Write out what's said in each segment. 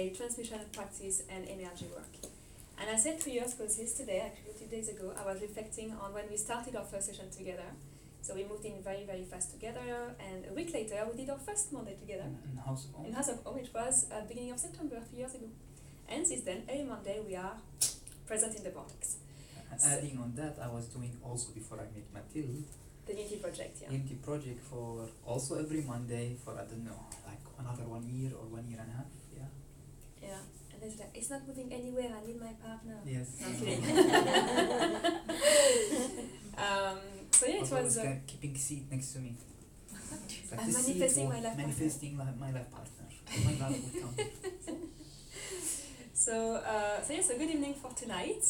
Monday, transmission practice and energy work. And I said 2 years because yesterday, actually 2 days ago, I was reflecting on when we started our first session together. So we moved in very, very fast together, and a week later we did our first Monday together. In House of Home? In House of Home, which was beginning of September, 2 years ago. And since then, every Monday we are present in the vortex. And adding on that, I was doing also before I met Mathilde, The Unity Project, yeah. Unity Project for also every Monday for, I don't know, like another 1 year or 1 year and a half, yeah. Yeah, and it's like, it's not moving anywhere, I need my partner. Yes. No, I'm kidding. So yeah, it was... keeping seat next to me. Like I'm this seat manifesting will- my life partner. manifesting my life partner. My life will come. So yes, a good evening for tonight.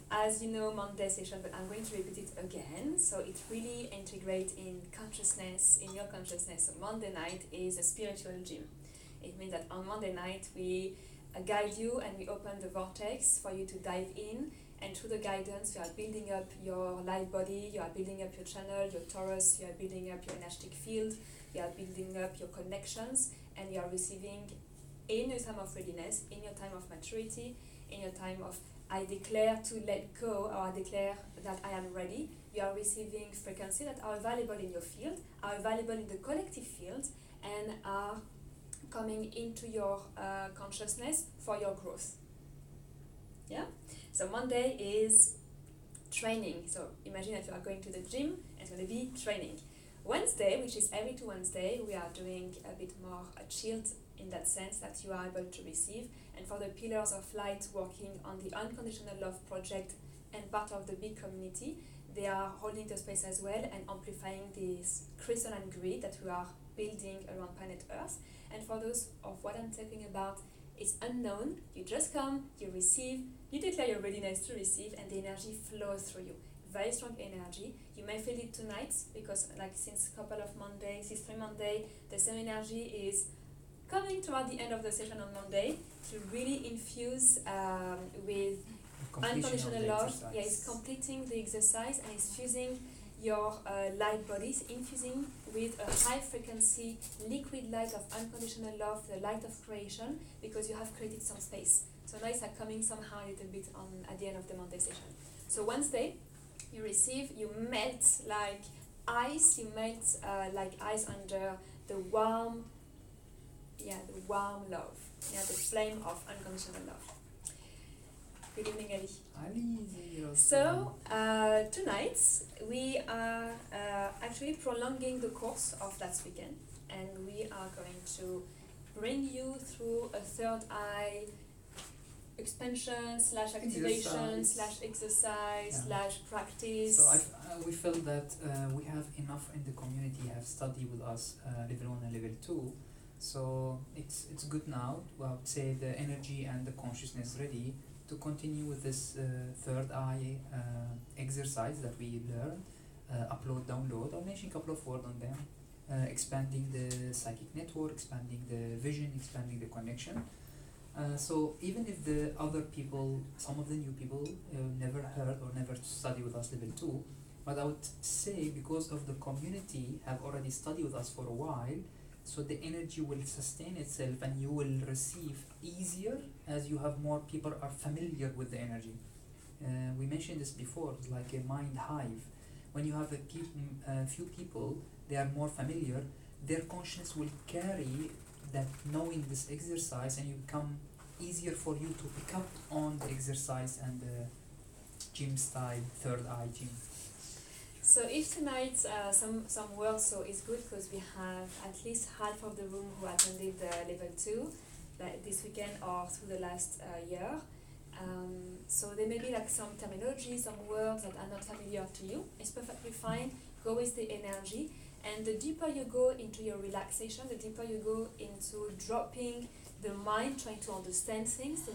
As you know, Monday session, but I'm going to repeat it again. So it really integrates in consciousness, in your consciousness. So Monday night is a spiritual gym. It means that on Monday night we guide you and we open the vortex for you to dive in. And through the guidance, you are building up your light body, you are building up your channel, your torus, you are building up your energetic field, you are building up your connections, and you are receiving in your time of readiness, in your time of maturity, in your time of I declare to let go, or I declare that I am ready, you are receiving frequencies that are available in your field, are available in the collective field, and are coming into your consciousness for your growth. Yeah? So Monday is training. So imagine that you are going to the gym, and it's going to be training. Wednesday, which is every 2 Wednesday, we are doing a bit more chilled in that sense that you are able to receive. And for the pillars of light working on the unconditional love project and part of the big community, they are holding the space as well and amplifying this crystalline grid that we are building around planet Earth. And for those of what I'm talking about, it's unknown. You just come, you receive, you declare your readiness to receive, and the energy flows through you. Very strong energy. You may feel it tonight because like since a couple of Mondays, since 3 Monday, the same energy is coming toward the end of the session on Monday to really infuse with unconditional love. Exercise. Yeah, it's completing the exercise and it's fusing your light bodies, infusing with a high frequency liquid light of unconditional love, the light of creation, because you have created some space. So now it's like coming somehow a little bit on at the end of the Monday session. So Wednesday, you receive, you melt like ice, you melt like ice under the warm love, the flame of unconditional love. Good evening, Ali. So tonight we are actually prolonging the course of last weekend, and we are going to bring you through a third eye expansion / activation / exercise / practice. So we felt that we have enough in the community have studied with us level 1 and level 2. So it's good now. I would say the energy and the consciousness ready to continue with this third eye exercise that we learned, upload, download. I'll mention a couple of words on them. Expanding the psychic network, expanding the vision, expanding the connection. So even if the other people, some of the new people never heard or never studied with us level 2, but I would say because of the community have already studied with us for a while, so the energy will sustain itself and you will receive easier as you have more people are familiar with the energy. We mentioned this before, it's like a mind hive. When you have a few people, they are more familiar, their consciousness will carry that knowing this exercise, and you become easier for you to pick up on the exercise and the gym style, third eye gym. So if tonight some words, so it's good because we have at least half of the room who attended the level 2 like this weekend or through the last year. So there may be like some terminology, some words that are not familiar to you. It's perfectly fine. Go with the energy. And the deeper you go into your relaxation, the deeper you go into dropping the mind, trying to understand things, the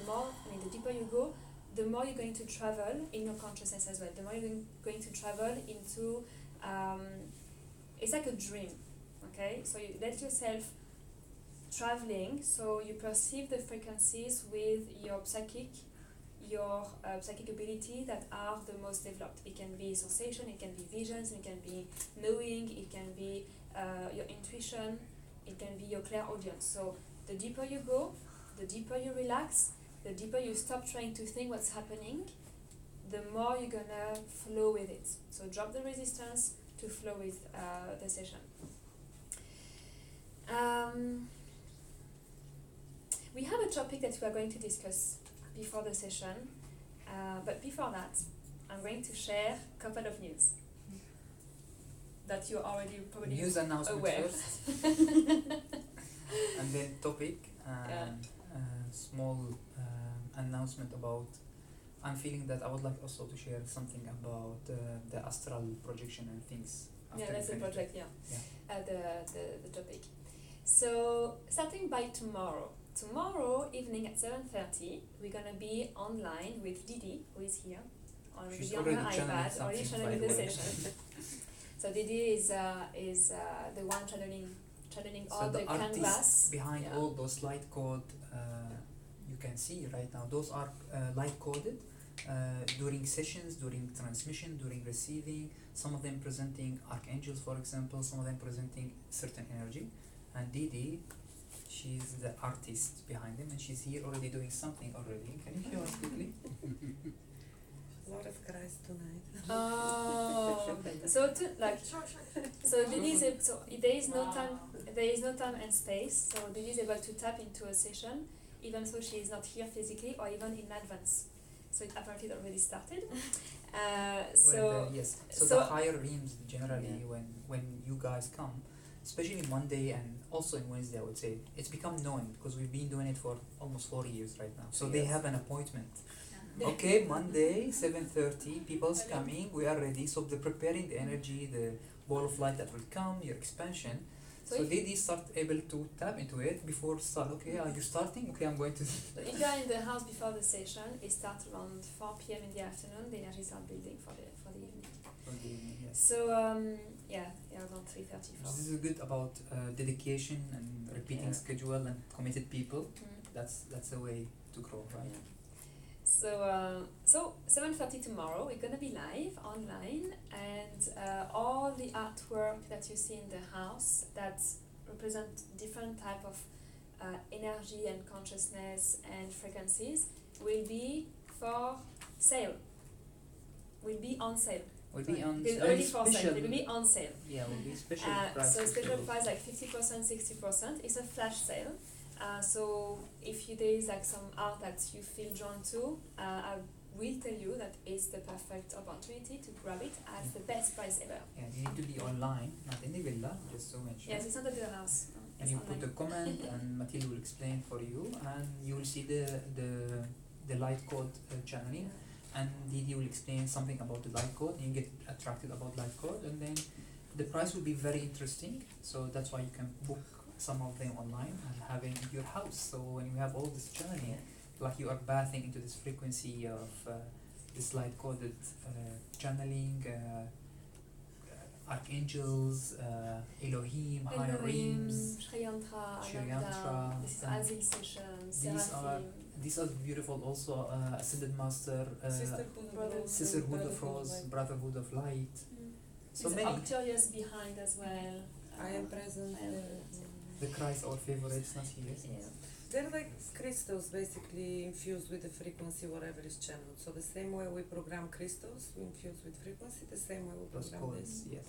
deeper you go, the more you're going to travel in your consciousness as well. The more you're going to travel into, it's like a dream, okay? So you let yourself traveling, so you perceive the frequencies with your psychic ability that are the most developed. It can be sensation, it can be visions, it can be knowing, it can be your intuition, it can be your clairaudience. So the deeper you go, the deeper you relax, the deeper you stop trying to think what's happening, the more you're gonna flow with it. So drop the resistance to flow with the session. We have a topic that we are going to discuss before the session, but before that, I'm going to share a couple of news that you're already probably News announcement aware. first, and then topic, small announcement about. I'm feeling that I would like also to share something about the astral projection and things. Yeah, after that's the we finish project, it. yeah. Yeah. The topic. So, starting by tomorrow evening at 7:30, we're gonna be online with Didi, who is here, She's on her already channeling iPad, already something, channeling by the the way. session. So Didi is the one channeling So all the the artists canvas behind yeah. all those light code you can see right now, those are light coded during sessions, during transmission, during receiving, some of them presenting archangels, for example, some of them presenting certain energy. And Didi, she's the artist behind them, and she's here already doing something already. Can you show us quickly? A lot of Christ tonight. Oh, so Didi is so there is no time and space. So Didi is able to tap into a session, even though she is not here physically or even in advance. So it apparently already started. Yes. So so- the higher realms generally, Yeah. when you guys come, especially Monday and also in Wednesday, I would say it's become known because we've been doing it for almost 4 years right now. So they Yes. have an appointment. Okay, Monday 7:30, people's coming. We are ready. So they're preparing the energy, the ball of light that will come, your expansion. So So if- they start able to tap into it before start. Okay, are you starting? Okay, I'm going to. So if you are in the house before the session, it starts around 4 p.m. in the afternoon. The energy start building for the evening. Yes. So around 3:34. This is good about dedication and repeating Yeah. schedule and committed people. Mm. That's a way to grow, right? Yeah. So 7:30 tomorrow we're gonna be live online, and all the artwork that you see in the house that represent different type of energy and consciousness and frequencies will be for sale. Will be on sale. Will be on It's already for sale. It will be on sale. Yeah, will be special price. So for special people. price like 50%, 60%. It's a flash sale. So if there is like some art that you feel drawn to, I will tell you that it's the perfect opportunity to grab it at the best price ever. Yeah, you need to be online, not in the villa, just to mention. Yes, it's not at the house. And you put a comment, and Mathilde will explain for you, and you will see the light code channeling, and Didi will explain something about the light code, and you get attracted about light code, and then the price will be very interesting. So that's why you can book some of them online and have it in your house. So when you have all this channeling, like you are bathing into this frequency of this light coded channeling, archangels, Elohim, higher realms. Shriyantra, Shriyantra, Ananda, this is and Azil session, these Seraphim. These are beautiful also, Ascended Master, Sisterhood Sisterhood of Rose, Brotherhood of Light. So There's many. Arcturus behind as well. I am present. The Christ, our favorite, is not here. Yeah. They're like crystals basically infused with the frequency whatever is channeled. So the same way we program crystals, we infuse with frequency, the same way we Those program codes, this. yes.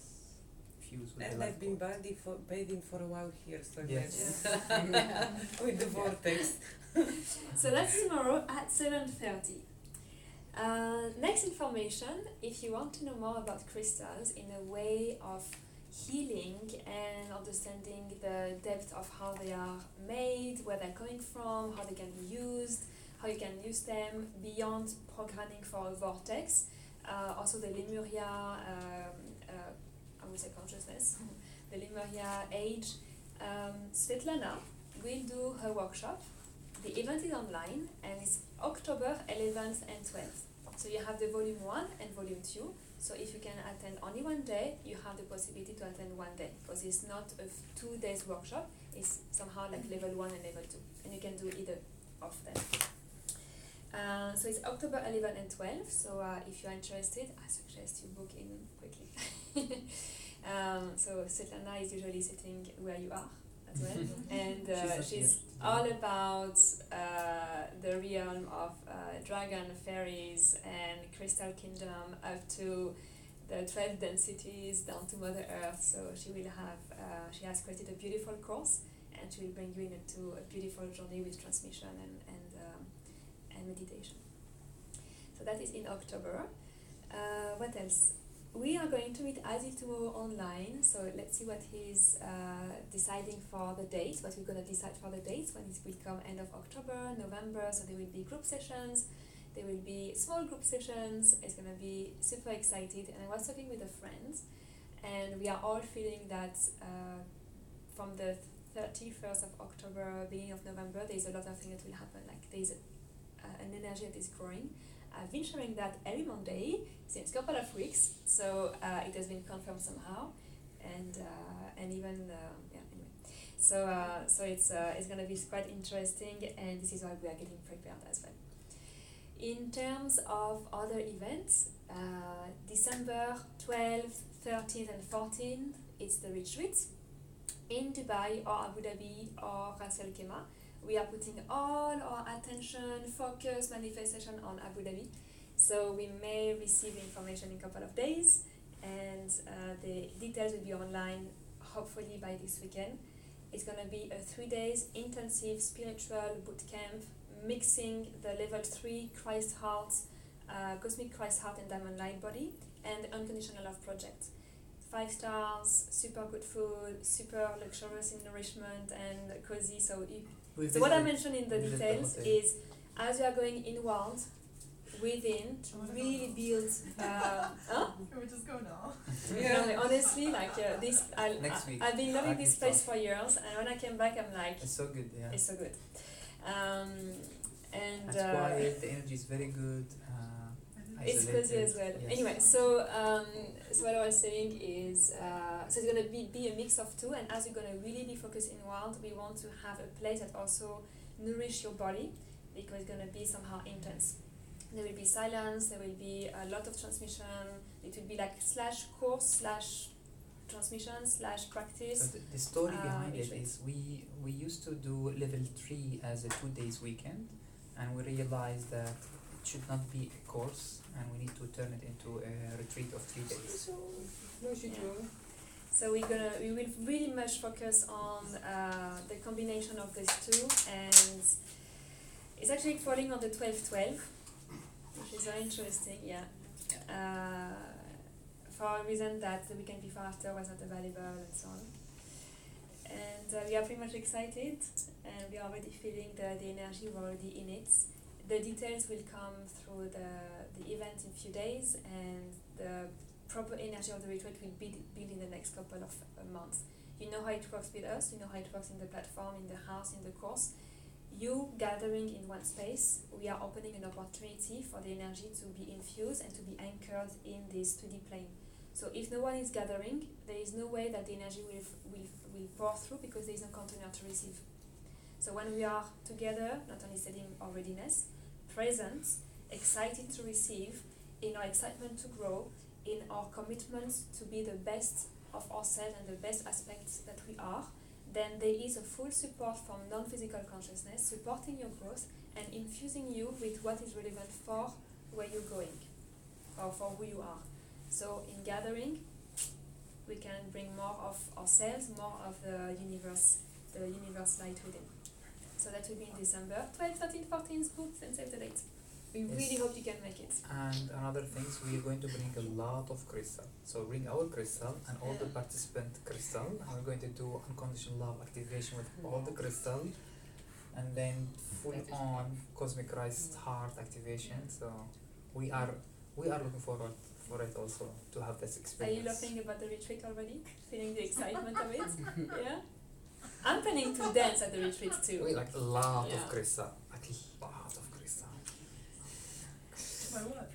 Fused with And the I've been light bathing for a while here, so Yes. imagine with the vortex. So that's tomorrow at 7:30. Next information, if you want to know more about crystals in a way of healing and understanding the depth of how they are made, where they're coming from, how they can be used, how you can use them beyond programming for a vortex, also the Lemuria, I would say consciousness, the Lemuria age. Svetlana will do her workshop. The event is online and it's October 11th and 12th. So you have the volume 1 and volume 2. So if you can attend only one day, you have the possibility to attend one day, because it's not a 2 days workshop, it's somehow like level 1 and level 2, and you can do either of them. So it's October 11 and 12, so if you're interested, I suggest you book in quickly. So Svetlana is usually sitting where you are, as well. And not she's here. all about the realm of dragon, fairies, and crystal kingdom up to the 12 densities down to Mother Earth. So she will have, she has created a beautiful course, and she will bring you into a beautiful journey with transmission and meditation. So that is in October. What else? We are going to meet Aziz tomorrow online, so let's see what he's deciding for the dates, what we're going to decide for the dates, when it will come end of October, November, so there will be group sessions, there will be small group sessions, it's going to be super excited, and I was talking with a friend, and we are all feeling that from the 31st of October, beginning of November, there's a lot of things that will happen, like there's an energy that is growing. I've been sharing that every Monday since a couple of weeks, so it has been confirmed somehow, and even anyway. So it's gonna be quite interesting, and this is why we are getting prepared as well. In terms of other events, December 12th, 13th, and 14th, it's the retreat in Dubai or Abu Dhabi or Ras Al Khaimah. We are putting all our attention, focus, manifestation on Abu Dhabi. So we may receive information in a couple of days, and the details will be online hopefully by this weekend. It's going to be a 3 days intensive spiritual boot camp, mixing the level 3 Christ heart, cosmic Christ heart and diamond light body, and the unconditional love project. 5 stars, super good food, super luxurious in nourishment and cozy. So what I mentioned in the details is, as you are going inward, within, to really build. Can we just go now? No, honestly, like this, Next week. I've been loving this place Pakistan. for years, and when I came back, I'm like, It's so good, yeah. it's so good. And It's quiet, the energy is very good. it's cozy as well. Yes. Anyway, so what I was saying is, so it's gonna be a mix of two, and as you're gonna really be focused inward, we want to have a place that also nourish your body, because it's gonna be somehow intense. There will be silence, there will be a lot of transmission, it will be like /course /transmission /practice. So the story behind it retreat. is we used to do level 3 as a 2 days weekend, and we realized that it should not be a course, and we need to turn it into a retreat of 3 days. So we will really much focus on the combination of these two, and it's actually falling on the 12/12, which is very interesting, yeah. For a reason that the weekend before after was not available and so on. And we are pretty much excited, and we are already feeling the energy, we're already in it. The details will come through the event in a few days, and the proper energy of the retreat will be built in the next couple of months. You know how it works with us, you know how it works in the platform, in the house, in the course. You gathering in one space, we are opening an opportunity for the energy to be infused and to be anchored in this 2D plane. So if no one is gathering, there is no way that the energy will pour through, because there is no container to receive. So when we are together, not only setting our readiness, present, excited to receive, in our excitement to grow, in our commitment to be the best of ourselves and the best aspects that we are, then there is a full support from non-physical consciousness supporting your growth and infusing you with what is relevant for where you're going or for who you are. So in gathering, we can bring more of ourselves, more of the universe light within. So that will be in December 12, 13, 14, book and save the date. We really hope you can make it. And another thing, so we are going to bring a lot of crystal. So bring our crystal and all the participant crystal, and we're going to do unconditional love activation with all the crystal, and then full on cosmic Christ heart activation. So we are looking forward for it also, to have this Are experience. you laughing about the retreat already? Feeling the excitement of it? Yeah? I'm planning to dance at the retreat too. We like a lot Yeah. of crystal, like a lot of crystal. By what?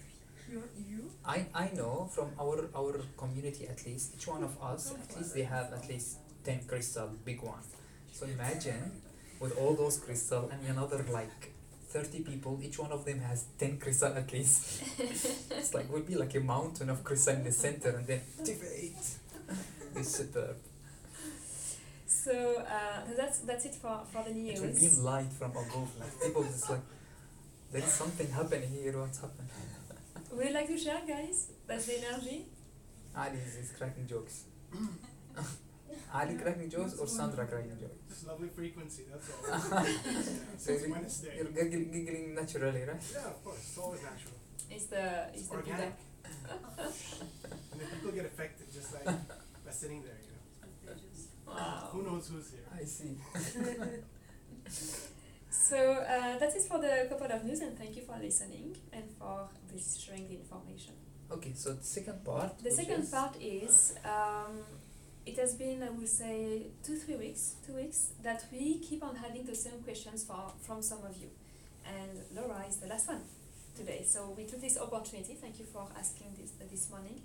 You? I know from our community, at least each one of us, at least they have at least 10 crystal, big one. So imagine with all those crystal and another like 30 people, each one of them has 10 crystal at least. It's like would be like a mountain of crystal in the center, and then activate. It's superb. that's it for the It will news. beam light from above, like people just like there is something happening here. What's happening? Would you like to share, guys? That's the energy. Ali is cracking jokes. Ali cracking jokes or Sandra cracking jokes? Just lovely frequency, that's all. So Since you're, Wednesday. you're giggling naturally, right? Yeah, of course. It's always natural. It's the organic. Buddha. And then people get affected just like by sitting there, you know. Wow. Who knows who's here? I see. So that is for the couple of news, and thank you for listening and for this sharing the information. Okay, so the second part. The which second is- part is it has been, I would say, 2 weeks that we keep on having the same questions from some of you, and Laura is the last one today. So we took this opportunity. Thank you for asking this morning.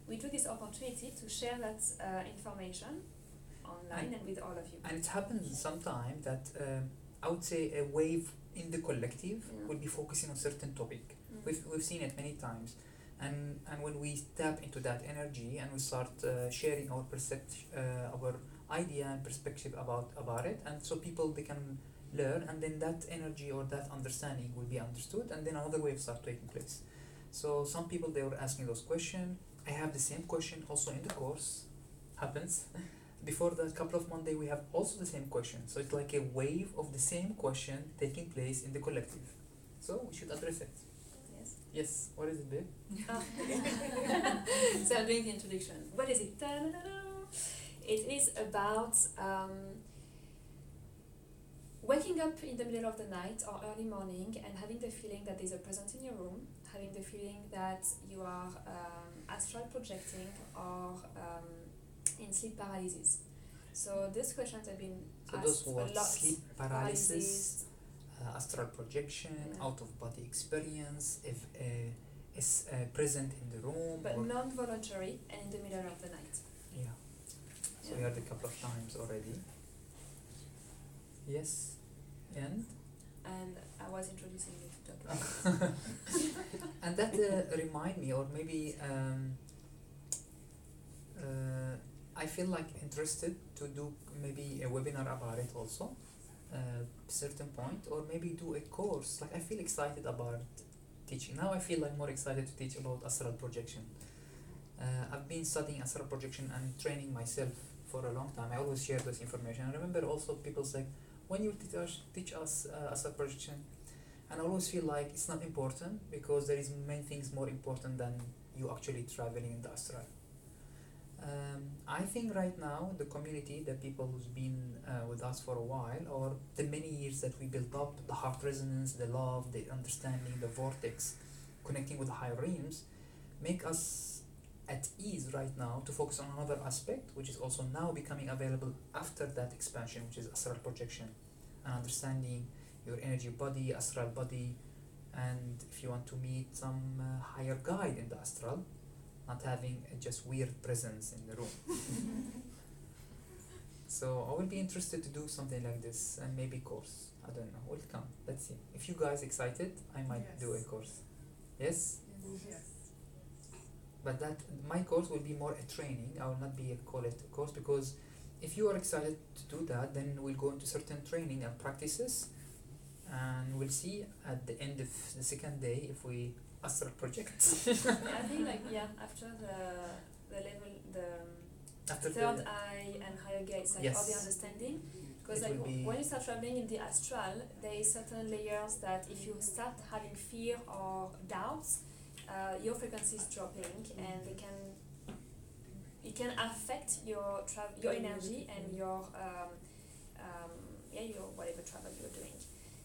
We took this opportunity to share that information online and with all of you. And it happens sometimes that I would say a wave in the collective Yeah. will be focusing on certain topic. Mm. We've seen it many times, and when we tap into that energy and we start sharing our our idea and perspective about it, and so people they can learn, and then that energy or that understanding will be understood, and then another wave start taking place. So some people they were asking those questions. I have the same question also in the course. Happens. Before that couple of Monday we have also the same question. So it's like a wave of the same question taking place in the collective. So we should address it. Yes. Yes. What is it, babe? So I'm doing the introduction. What is it? Ta-da-da-da. It is about waking up in the middle of the night or early morning and having the feeling that there's a presence in your room, having the feeling that you are astral projecting or in sleep paralysis. So these questions have been So those asked a words: lot. sleep paralysis, astral projection, out of body experience, if is present in the room, but or non-voluntary and in the middle of the night. yeah. So we heard a couple of times already. Yes. And I was introducing you to talk about it. and that remind me, or maybe I feel like interested to do maybe a webinar about it also, certain point, or maybe do a course. Like I feel excited about teaching. Now I feel like more excited to teach about astral projection. I've been studying astral projection and training myself for a long time. I always share this information. I remember also people say, when you teach us astral projection, and I always feel like it's not important because there is many things more important than you actually traveling in the astral. I think right now the community, the people who's been with us for a while, or the many years that we built up, the heart resonance, the love, the understanding, the vortex, connecting with the higher realms, make us at ease right now to focus on another aspect, which is also now becoming available after that expansion, which is astral projection, and understanding your energy body, astral body, and if you want to meet some higher guide in the astral, not having a just weird presence in the room. So I will be interested to do something like this, and maybe course. I don't know. Will come. Let's see. If you guys excited, I might do a Yes. course. Yes. Yes. But that my course will be more a training. I will not call it a course, because if you are excited to do that, then we'll go into certain training and practices, and we'll see at the end of the second day if we astral project. I think after the level After third the eye and higher gates, like Yes. all the understanding. Because It like will be- when you start traveling in the astral, there is certain layers that if you start having fear or doubts, your frequency is dropping, and it can affect your energy and your your whatever travel you're doing.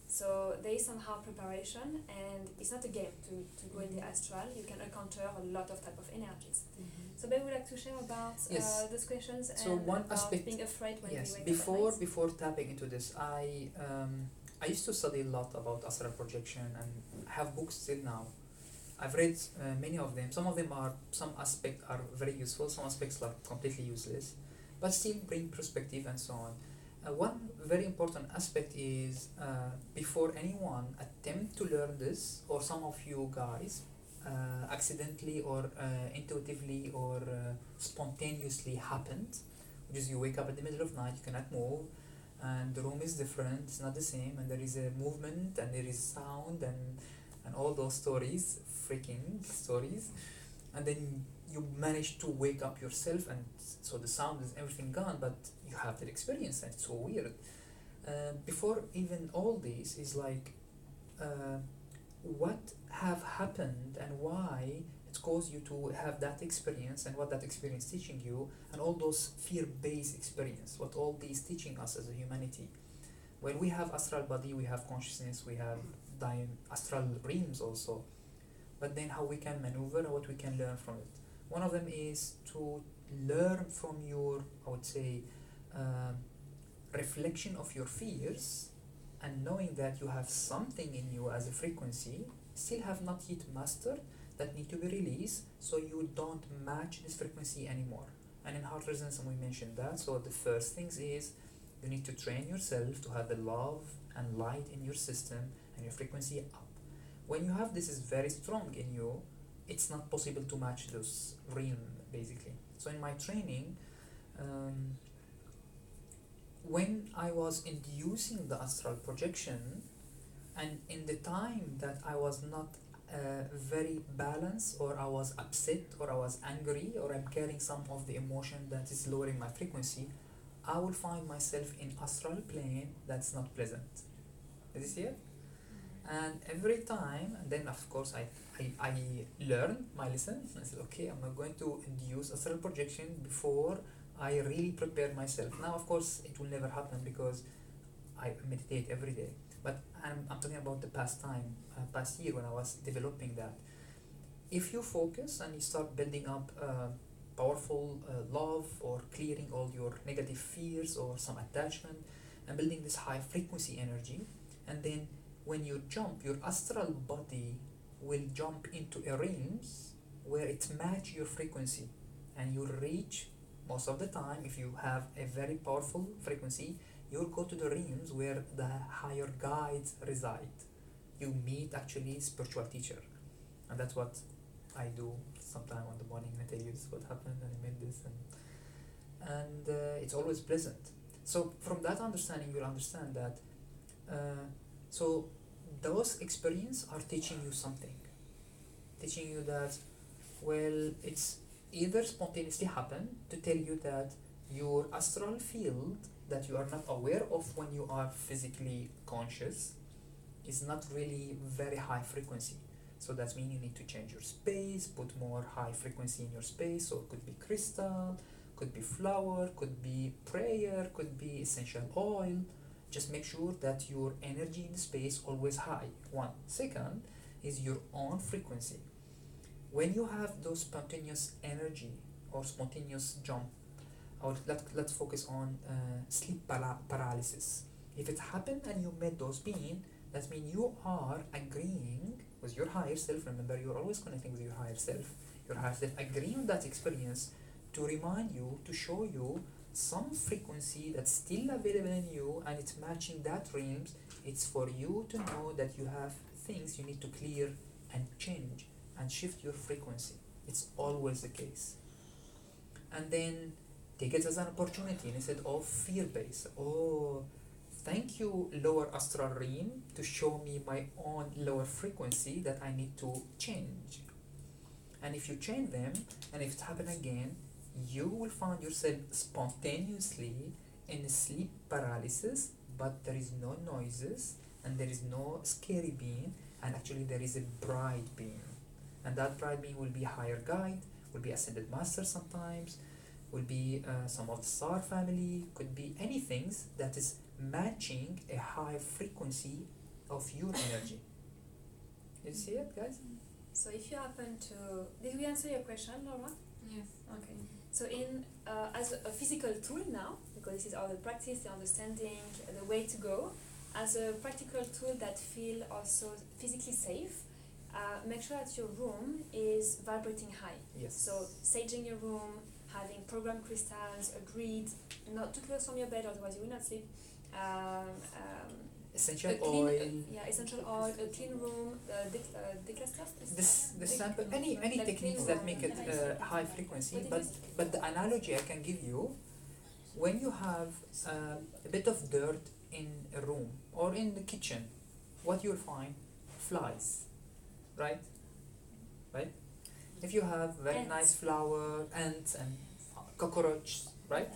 So there is somehow preparation, and it's not a game to go in the astral. You can encounter a lot of type of energies. So they would like to share about Yes. those questions So and one about aspect- being afraid when yes. you wake Before up at night. before tapping into this, I used to study a lot about astral projection and have books till now. I've read many of them. Some aspects are very useful. Some aspects are completely useless, but still bring perspective and so on. One very important aspect is before anyone attempt to learn this, or some of you guys accidentally or intuitively or spontaneously happened, which is you wake up in the middle of night, you cannot move, and the room is different, it's not the same, and there is a movement and there is sound and all those stories, freaking stories, and then you manage to wake up yourself, and so the sound is everything gone, but you have that experience, and it's so weird. Before even all this is like, what have happened and why it caused you to have that experience, and what that experience teaching you, and all those fear-based experience, what all these teaching us as a humanity. When we have astral body, we have consciousness, we have astral realms also, but then how we can maneuver and what we can learn from it. One of them is to learn from your, I would say, reflection of your fears, and knowing that you have something in you as a frequency, still have not yet mastered, that need to be released, so you don't match this frequency anymore. And in heart resonance, we mentioned that. So the first things is you need to train yourself to have the love and light in your system and your frequency up. When you have this is very strong in you, it's not possible to match those realm basically. So in my training, when I was inducing the astral projection, and in the time that I was not very balanced, or I was upset, or I was angry, or I'm carrying some of the emotion that is lowering my frequency, I will find myself in astral plane that's not pleasant. Did you see it? And every time, and then of course I learned my lesson. I said, okay, I'm not going to induce astral projection before I really prepare myself. Now of course it will never happen because I meditate every day. But I'm talking about the past time, past year when I was developing that. If you focus and you start building up powerful love, or clearing all your negative fears or some attachment, and building this high frequency energy, and then when you jump, your astral body will jump into a realms where it match your frequency, and you reach, most of the time, if you have a very powerful frequency, you'll go to the realms where the higher guides reside. You meet actually spiritual teacher, and that's what I do sometime on the morning. I tell you this is what happened, and I made this, and it's always pleasant. So from that understanding, you'll understand that. So those experiences are teaching you something, teaching you that, well, it's either spontaneously happen to tell you that your astral field that you are not aware of when you are physically conscious is not really very high frequency. So that means you need to change your space, put more high frequency in your space. So it could be crystal, could be flower, could be prayer, could be essential oil. Just make sure that your energy in the space always high. One. Second is your own frequency. When you have those spontaneous energy or spontaneous jump, or let's focus on sleep paralysis. If it happened and you met those beings, that means you are agreeing with your higher self. Remember, you're always connecting with your higher self. Your higher self agreeing on that experience to remind you, to show you some frequency that's still available in you, and it's matching that realms. It's for you to know that you have things you need to clear and change and shift your frequency. It's always the case. And then take it as an opportunity instead of fear-based. Oh, thank you, lower astral realm, to show me my own lower frequency that I need to change. And if you change them, and if it happens again, you will find yourself spontaneously in sleep paralysis, but there is no noises, and there is no scary being, and actually there is a bright being. And that bright being will be a higher guide, will be ascended master sometimes, will be some of the star family, could be anything that is matching a high frequency of your energy. You see it, guys? So if you happen to, did we answer your question, Laura? Yes. Okay. So in as a physical tool now, because this is all the practice, the understanding, the way to go, as a practical tool that feel also physically safe, make sure that your room is vibrating high. Yes. So saging your room, having program crystals, agreed, not too close from your bed, otherwise you will not sleep. Essential a clean, oil. Essential oil, a clean room, decluster. The sample, any Like techniques clean that room. make it high frequency, What did but you say? but the analogy I can give you, when you have a bit of dirt in a room or in the kitchen, what you'll find? Flies, right? Right? If you have very Ants. nice flower, ants and cockroaches, right?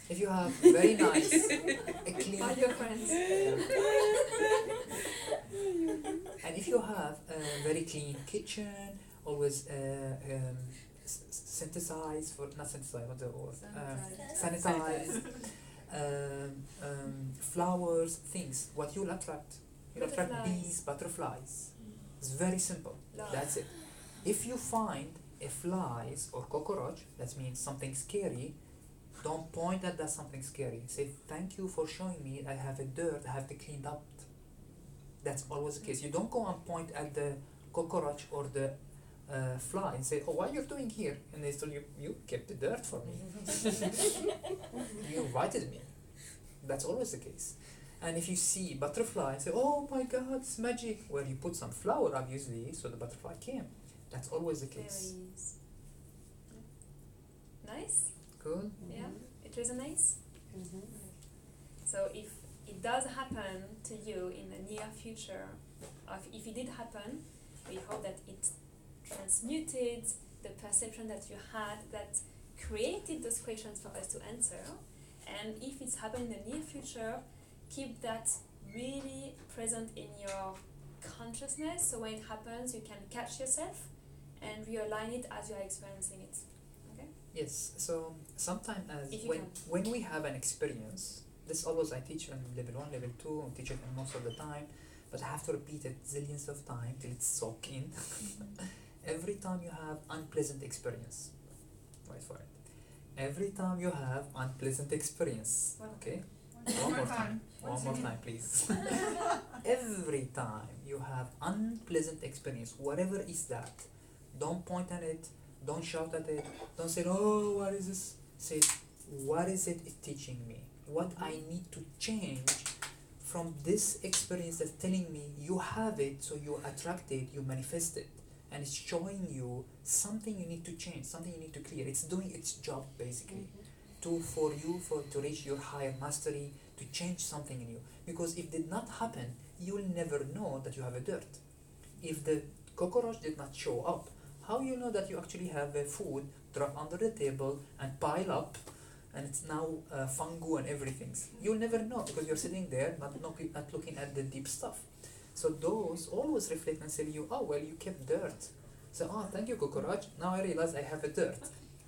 If you have very nice, a clean, All your friends. and if you have a very clean kitchen, always synthesize for not synthesize, what the word? Sanitize, flowers, things. What you'll attract? You'll attract Butterflies. bees, butterflies. It's very simple. Love. That's it. If you find a flies or cockroach, that means something scary. Don't point at that something scary. Say, thank you for showing me I have a dirt, I have to clean up. That's always the case. You don't go and point at the cockroach or the fly and say, oh, what you're doing here? And they tell you, you kept the dirt for me. You invited me. That's always the case. And if you see butterfly, say, oh my God, it's magic. Well, you put some flour, obviously, so the butterfly came. That's always the case. Nice? Cool? Yeah? It resonates? Mhm. So if it does happen to you in the near future, or if it did happen, we hope that it transmuted the perception that you had that created those questions for us to answer. And if it's happening in the near future, keep that really present in your consciousness, so when it happens you can catch yourself and realign it as you're experiencing it. Okay? Yes, so sometimes If you when, can. when we have an experience, this always I teach on level 1, level 2, I teach it most of the time, but I have to repeat it zillions of times till it's soak in. Every time you have unpleasant experience, wait for it. Every time you have unpleasant experience, One okay? One more time. One more time, please. Every time you have unpleasant experience, whatever is that, don't point at it, don't shout at it, don't say, oh, what is this? Say, what is it teaching me? What I need to change from this experience that's telling me you have it, so you attract it, you manifest it. And it's showing you something you need to change, something you need to clear. It's doing its job, basically. For you to reach your higher mastery, to change something in you. Because if it did not happen, you will never know that you have a dirt. If the cockroach did not show up, how you know that you actually have a food drop under the table and pile up and it's now fungi and everything? You'll never know because you're sitting there not looking at the deep stuff. So those always reflect and say you, oh well, you kept dirt. So, oh, thank you, cockroach. Now I realize I have a dirt.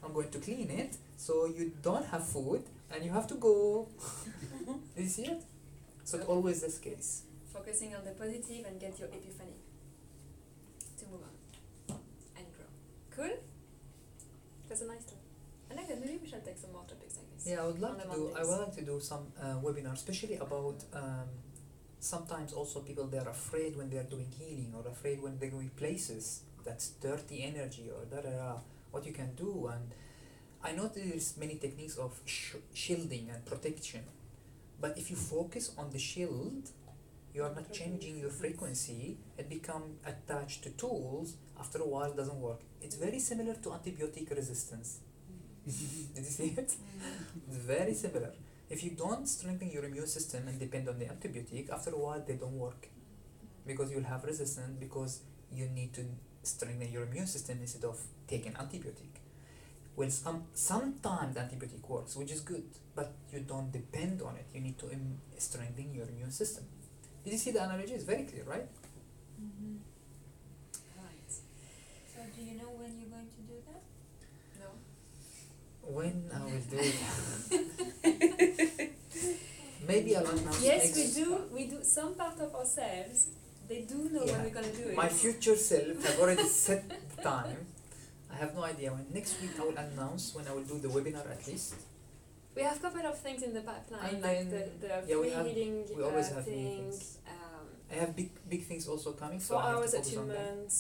I'm going to clean it so you don't have food and you have to go. Did you see it? So it's always this case. Focusing on the positive and get your epiphany to move on and grow. Cool? That's a nice talk. I like that. Maybe we shall take some more topics like this. Yeah, I would on like the to do. I Mondays. would like to do some webinars, especially about. Sometimes also people they're afraid when they're doing healing or afraid when they're going places that's dirty energy or what you can do. And I know there's many techniques of shielding and protection, but if you focus on the shield, you are not changing your frequency. It becomes attached to tools. After a while, it doesn't work. It's very similar to antibiotic resistance. Did you see it? It's very similar. If you don't strengthen your immune system and depend on the antibiotic, after a while they don't work because you'll have resistance because you need to strengthen your immune system instead of taking antibiotic. Well, sometimes antibiotic works, which is good, but you don't depend on it. You need to strengthen your immune system. Did you see the analogy? It's very clear, right? Right. So do you know when you're going to do that? No? When I will do it. Maybe I'll announce Yes, next. we do. Some part of ourselves, they do know Yeah. when we're going to do it. My future self have already set the time. I have no idea when. Next week I will announce when I will do the webinar at least. We have a couple of things in the pipeline, And like then- the yeah, we free have- healing we always have new thing, things. I have big things also coming, so 4 I have hours to focus on that. attunement,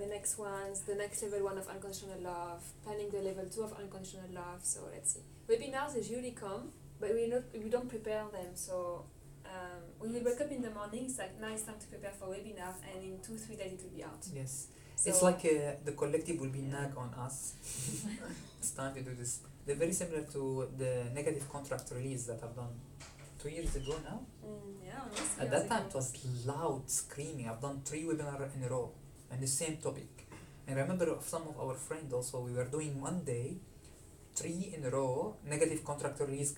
the next ones, the next level 1 of unconditional love, planning the level 2 of unconditional love. So let's see. Webinars usually come, but we don't prepare them. So when we wake up in the morning, it's like nice time to prepare for webinar, and in 2-3 days it will be out. Yes, So it's like the collective will be Yeah. nag on us. It's time to do this. They're very similar to the negative contract release that I've done 2 years ago now. Yeah, almost At years that time, ago. it was loud screaming. I've done 3 webinars in a row on the same topic. And I remember of some of our friends also, we were doing Monday, 3 in a row, negative contract release,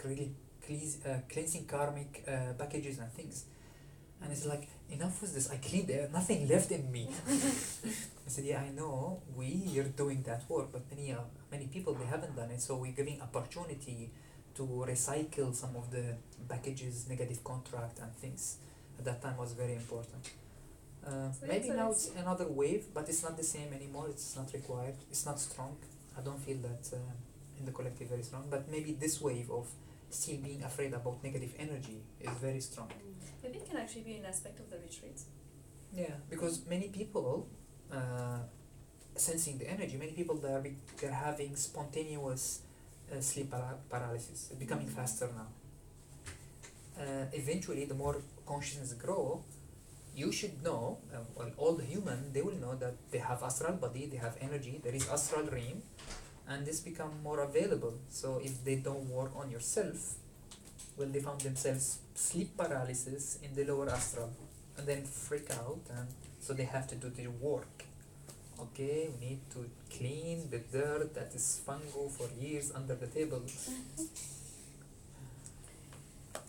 cleansing karmic packages and things. And it's like, enough with this. I cleaned it, nothing left in me. I said, yeah, I know we are doing that work, but many people, they haven't done it. So we're giving opportunity to recycle some of the packages, negative contract and things. At that time was very important. So Maybe yeah, so now let's- it's another wave, but it's not the same anymore. It's not required. It's not strong. I don't feel that in the collective very strong. But maybe this wave of still being afraid about negative energy is very strong. Maybe it can actually be an aspect of the retreat. Yeah, because many people sensing the energy. Many people they're having spontaneous sleep paralysis. It's becoming faster now. Eventually, the more consciousness grow, you should know. Well, all the human they will know that they have astral body, they have energy. There is astral realm, and this become more available. So if they don't work on yourself, well, they found themselves sleep paralysis in the lower astral, and then freak out, and so they have to do the work. Okay, we need to clean the dirt that is fungo for years under the table.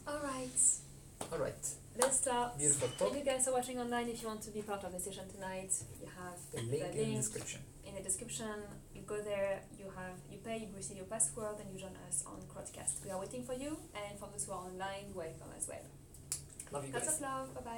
Alright, All right, let's start. beautiful If talk. you guys are watching online, if you want to be part of the session tonight, you have The link in the description. in the description. You go there, you pay, you receive your password, and you join us on Crowdcast. We are waiting for you, and for those who are online, welcome as well. Love you Lots guys. of love. Bye bye.